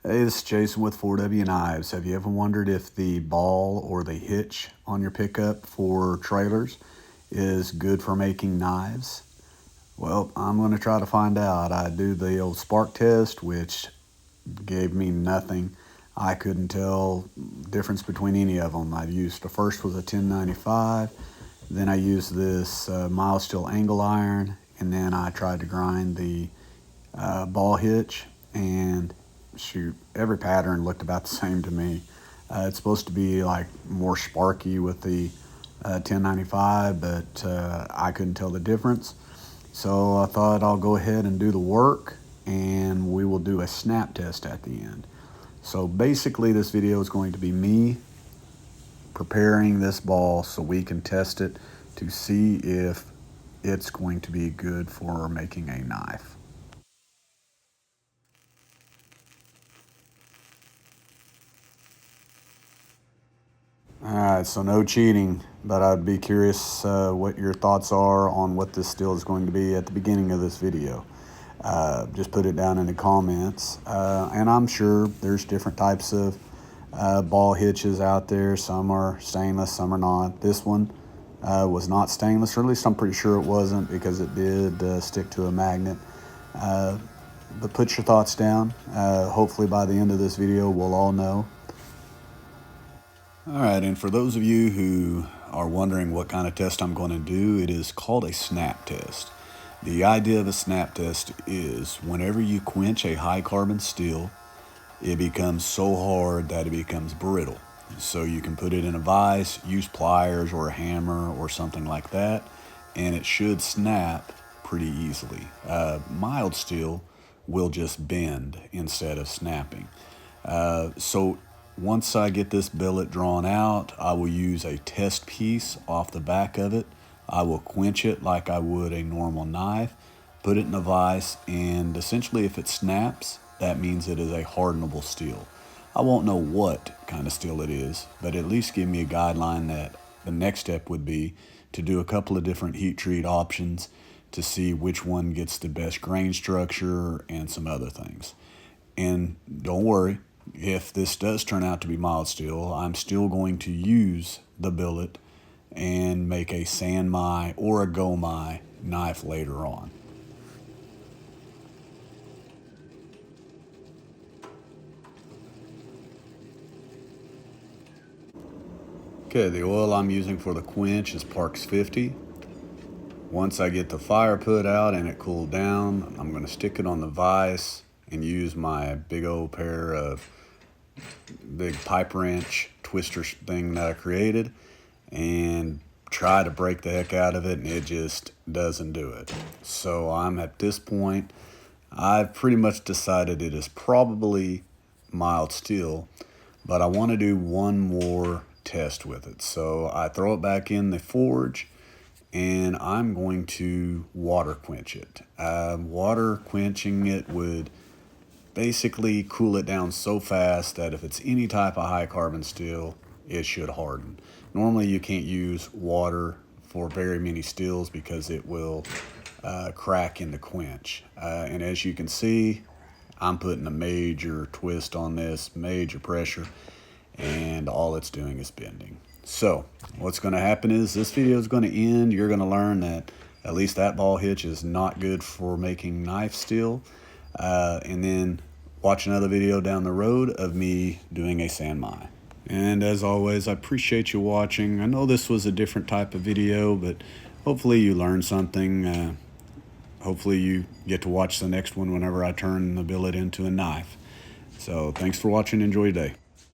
Hey, this is Jason with 4W Knives. Have you ever wondered if the ball or the hitch on your pickup for trailers is good for making knives? Well, I'm going to try to find out. I do the old spark test, which gave me nothing. I couldn't tell difference between any of them. I used, the first was a 1095, then I used this mild steel angle iron, and then I tried to grind the ball hitch, and shoot, every pattern looked about the same to me. It's supposed to be like more sparky with the 1095, but I couldn't tell the difference. So I thought I'll go ahead and do the work, and we will do a snap test at the end. So basically this video is going to be me preparing this ball so we can test it to see if it's going to be good for making a knife. Alright, so no cheating, but I'd be curious what your thoughts are on what this steel is going to be at the beginning of this video. Just put it down in the comments. And I'm sure there's different types of ball hitches out there. Some are stainless, some are not. This one was not stainless, or at least I'm pretty sure it wasn't, because it did stick to a magnet. But put your thoughts down. Hopefully by the end of this video we'll all know. All right, and for those of you who are wondering what kind of test I'm going to do, it is called a snap test. The idea of a snap test is whenever you quench a high carbon steel, it becomes so hard that it becomes brittle. So you can put it in a vise, use pliers or a hammer or something like that, and it should snap pretty easily. Mild steel will just bend instead of snapping. So once I get this billet drawn out, I will use a test piece off the back of it. I will quench it like I would a normal knife, put it in a vise, and essentially if it snaps, that means it is a hardenable steel. I won't know what kind of steel it is, but at least give me a guideline that the next step would be to do a couple of different heat treat options to see which one gets the best grain structure and some other things. And don't worry, if this does turn out to be mild steel, I'm still going to use the billet and make a Sanmai or a Gomai knife later on. Okay, the oil I'm using for the quench is Parks 50. Once I get the fire put out and it cooled down, I'm going to stick it on the vise and use my big old pair of big pipe wrench twister thing that I created and try to break the heck out of it, and it just doesn't do it. So I'm at this point, I've pretty much decided it is probably mild steel, but I want to do one more test with it. So I throw it back in the forge and I'm going to water quench it. Water quenching it would basically cool it down so fast that if it's any type of high carbon steel, it should harden. Normally you can't use water for very many steels because it will crack in the quench. And as you can see, I'm putting a major twist on this, major pressure, and all it's doing is bending. So what's going to happen is this video is going to end. You're going to learn that at least that ball hitch is not good for making knife steel. And then watch another video down the road of me doing a Sanmai. And as always, I appreciate you watching. I know this was a different type of video, but hopefully you learned something. Hopefully you get to watch the next one whenever I turn the billet into a knife. So thanks for watching. Enjoy your day.